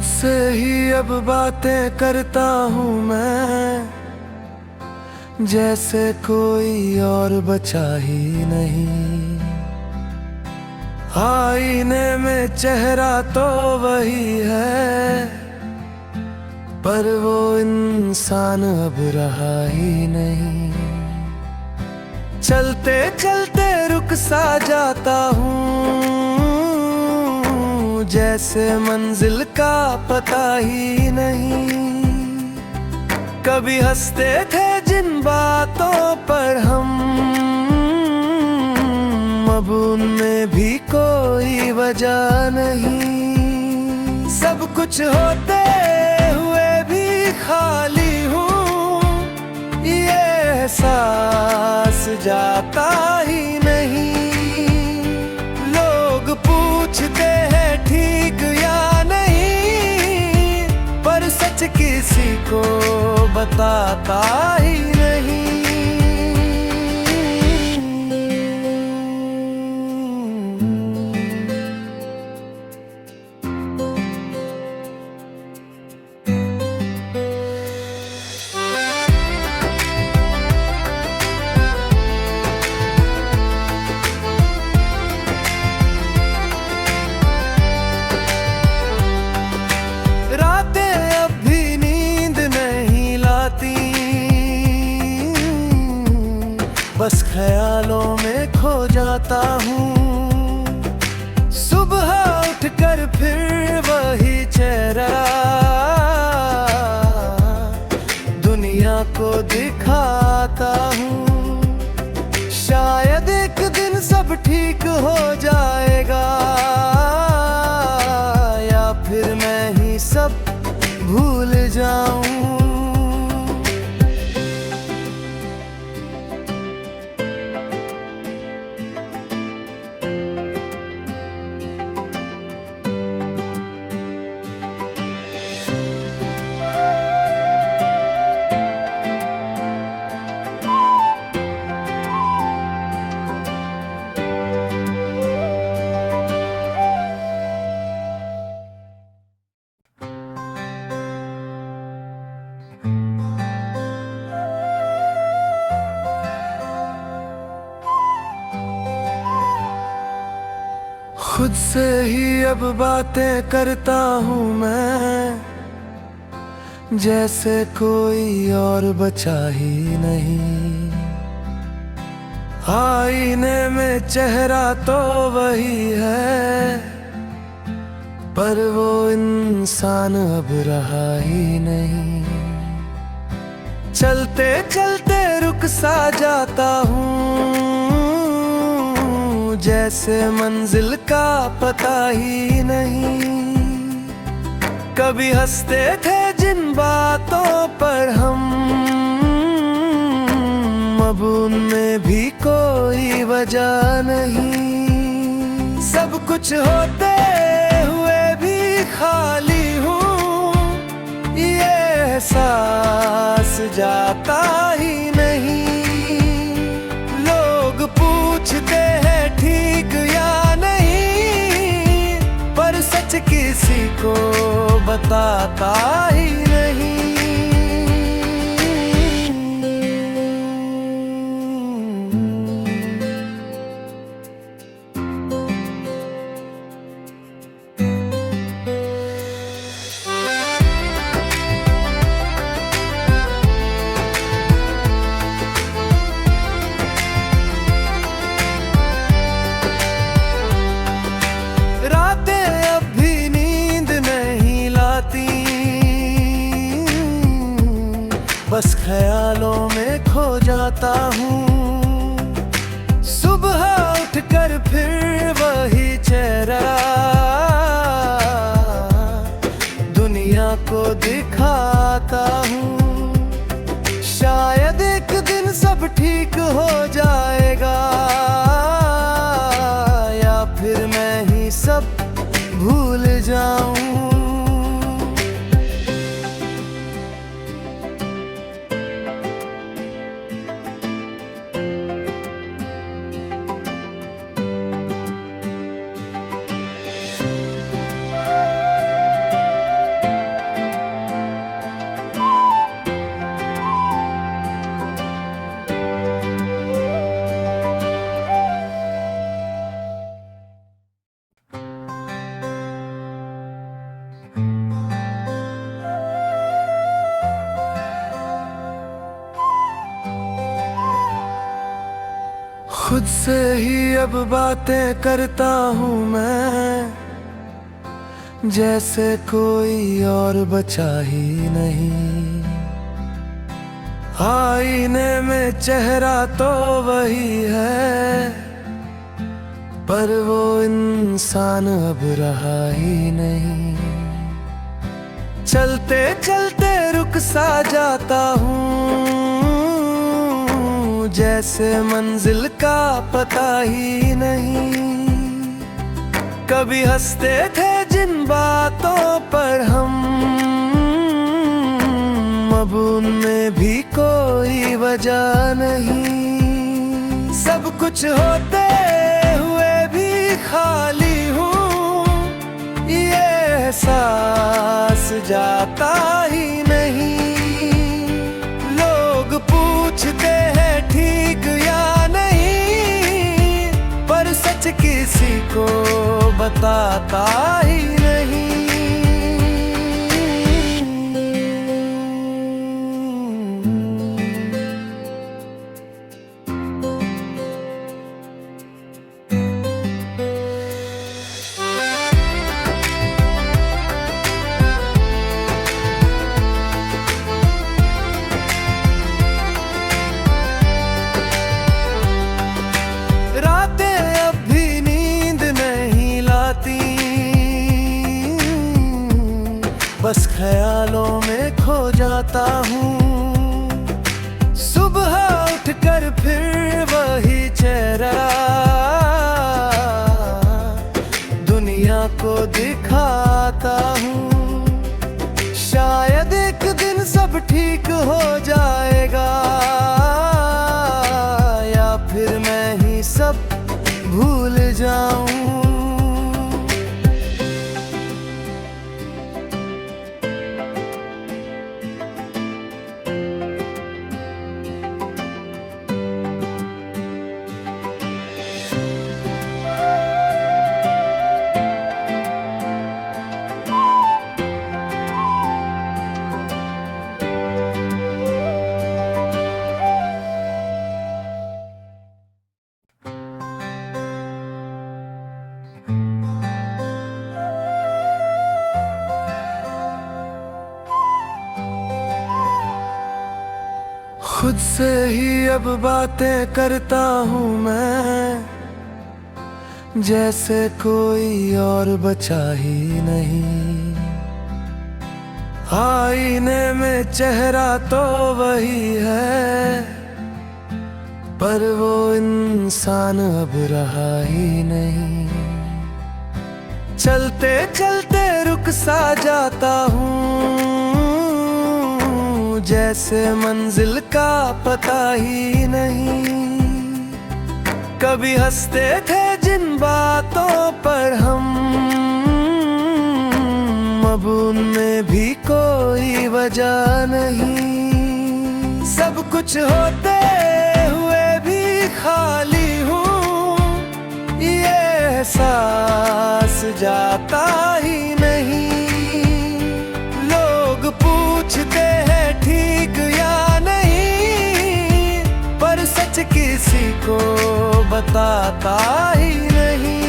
से ही अब बातें करता हूँ मैं, जैसे कोई और बचा ही नहीं। आईने में चेहरा तो वही है, पर वो इंसान अब रहा ही नहीं। चलते चलते रुक सा जाता हूँ, जैसे मंजिल का पता ही नहीं। कभी हंसते थे जिन बातों पर हम, अब उनमें भी कोई वजह नहीं। सब कुछ होते हुए भी खाली हूँ, ये एहसास जाता ही नहीं। लोग पूछते हैं ठीक या नहीं, पर सच किसी को बताता ही नहीं। बस ख्यालों में खो जाता हूँ। सुबह उठकर फिर वही चेहरा दुनिया को दिखाता हूँ। शायद एक दिन सब ठीक हो जाएगा, या फिर मैं ही सब भूल जाऊं। खुद से ही अब बातें करता हूँ मैं, जैसे कोई और बचा ही नहीं। आईने में चेहरा तो वही है, पर वो इंसान अब रहा ही नहीं। चलते चलते रुक सा जाता हूँ, जैसे मंजिल का पता ही नहीं। कभी हंसते थे जिन बातों पर हम, अब उनमें भी कोई वजह नहीं। सब कुछ होते हुए भी खाली हूँ, ये एहसास जाता ही नहीं। लोग पूछते हैं ठीक या नहीं, पर सच किसी को बताता ही नहीं। बस ख्यालों में खो जाता हूँ। सुबह उठकर फिर वही चेहरा दुनिया को दिखाता हूँ। शायद एक दिन सब ठीक हो जाएगा, या फिर मैं ही सब भूल जाऊं। खुद से ही अब बातें करता हूँ मैं, जैसे कोई और बचा ही नहीं। आईने में चेहरा तो वही है, पर वो इंसान अब रहा ही नहीं। चलते चलते रुक सा जाता हूँ, जैसे मंजिल का पता ही नहीं। कभी हंसते थे जिन बातों पर हम, अब उनमें भी कोई वजह नहीं। सब कुछ होते हुए भी खाली हूँ, ये एहसास जाता ही नहीं। लोग पूछते हैं ठीक या नहीं, पर सच किसी को बताता ही नहीं। बस ख्यालों में खो जाता हूँ। सुबह उठकर फिर वही चेहरा दुनिया को दिखाता हूँ। शायद एक दिन सब ठीक हो जाएगा, या फिर मैं ही सब भूल जाऊं। खुद से ही अब बातें करता हूँ मैं, जैसे कोई और बचा ही नहीं। आईने में चेहरा तो वही है, पर वो इंसान अब रहा ही नहीं। चलते चलते रुक सा जाता हूँ, जैसे मंजिल का पता ही नहीं। कभी हंसते थे जिन बातों पर हम, अब उनमें भी कोई वजह नहीं। सब कुछ होते हुए भी खाली हूँ, ये एहसास जाता ही नहीं। लोग पूछते हैं ठीक या नहीं, पर सच किसी को बताता ही नहीं।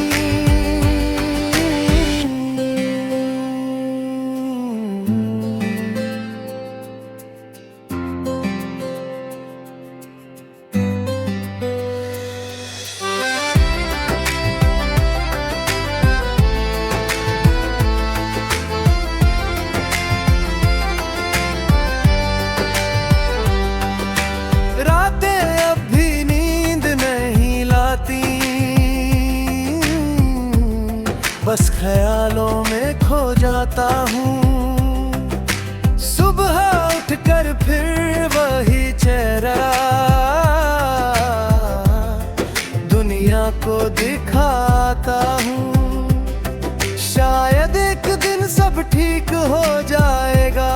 बस ख्यालों में खो जाता हूँ। सुबह उठकर फिर वही चेहरा दुनिया को दिखाता हूँ। शायद एक दिन सब ठीक हो जाएगा,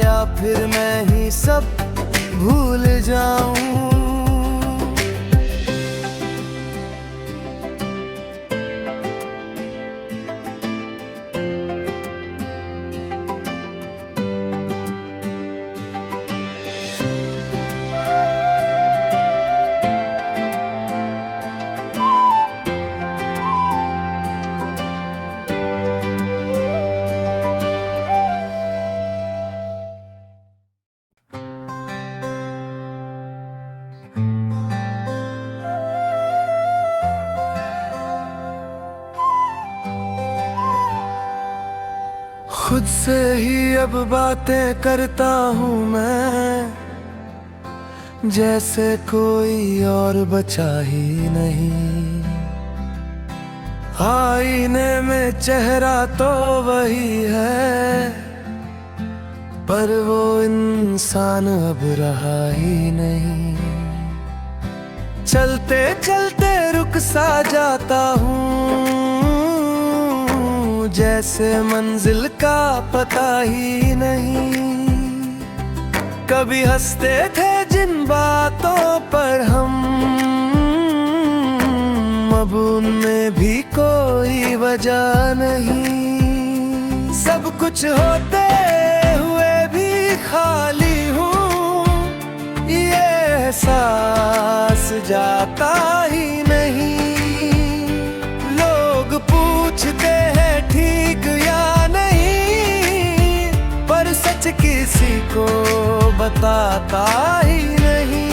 या फिर मैं ही सब भूल जाऊं। से ही अब बातें करता हूँ मैं, जैसे कोई और बचा ही नहीं। आईने में चेहरा तो वही है, पर वो इंसान अब रहा ही नहीं। चलते चलते रुक सा जाता हूँ, जैसे मंजिल का पता ही नहीं। कभी हंसते थे जिन बातों पर हम, अब उनमें भी कोई वजह नहीं। सब कुछ होते हुए भी खाली हूँ, ये एहसास जाता ही नहीं। लोग पूछते हैं ठीक या नहीं, पर सच किसी को बताता ही नहीं।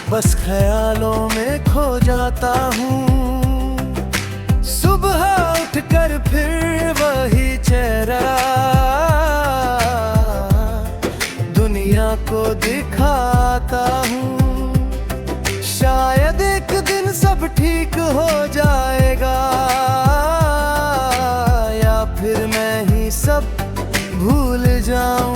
बस ख्यालों में खो जाता हूँ। सुबह उठकर फिर वही चेहरा दुनिया को दिखाता हूँ। शायद एक दिन सब ठीक हो जाएगा, या फिर मैं ही सब भूल जाऊं।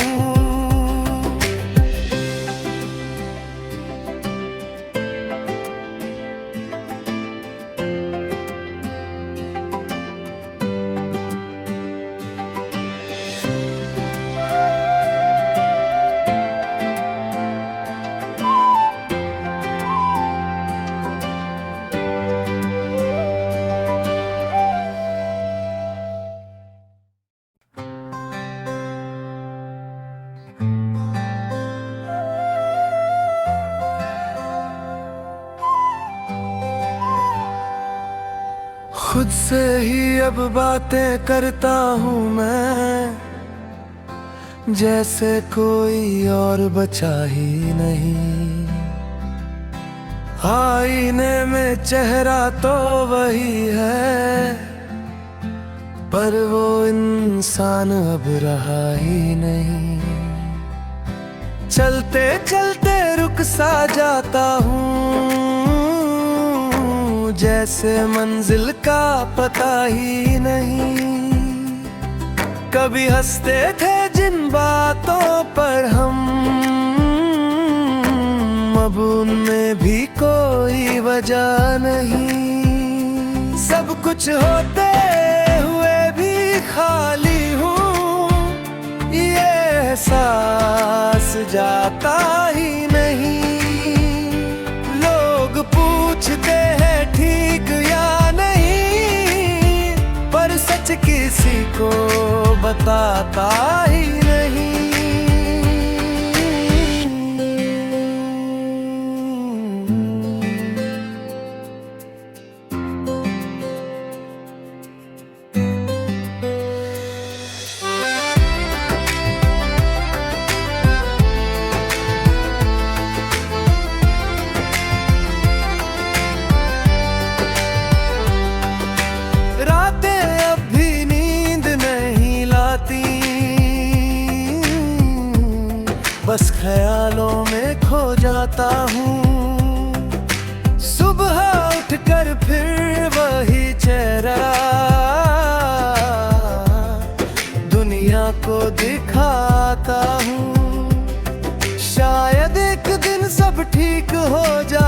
खुद से ही अब बातें करता हूँ मैं, जैसे कोई और बचा ही नहीं। आईने में चेहरा तो वही है, पर वो इंसान अब रहा ही नहीं। चलते चलते रुक सा जाता हूँ, जैसे मंजिल का पता ही नहीं। कभी हंसते थे जिन बातों पर हम, अब उनमें भी कोई वजह नहीं। सब कुछ होते हुए भी खाली हूँ, ये एहसास जाता ही नहीं। लोग पूछते हैं ठीक या नहीं, पर सच किसी को बताता ही नहीं। बस ख्यालों में खो जाता हूँ। सुबह उठकर फिर वही चेहरा दुनिया को दिखाता हूँ। शायद एक दिन सब ठीक हो जाए।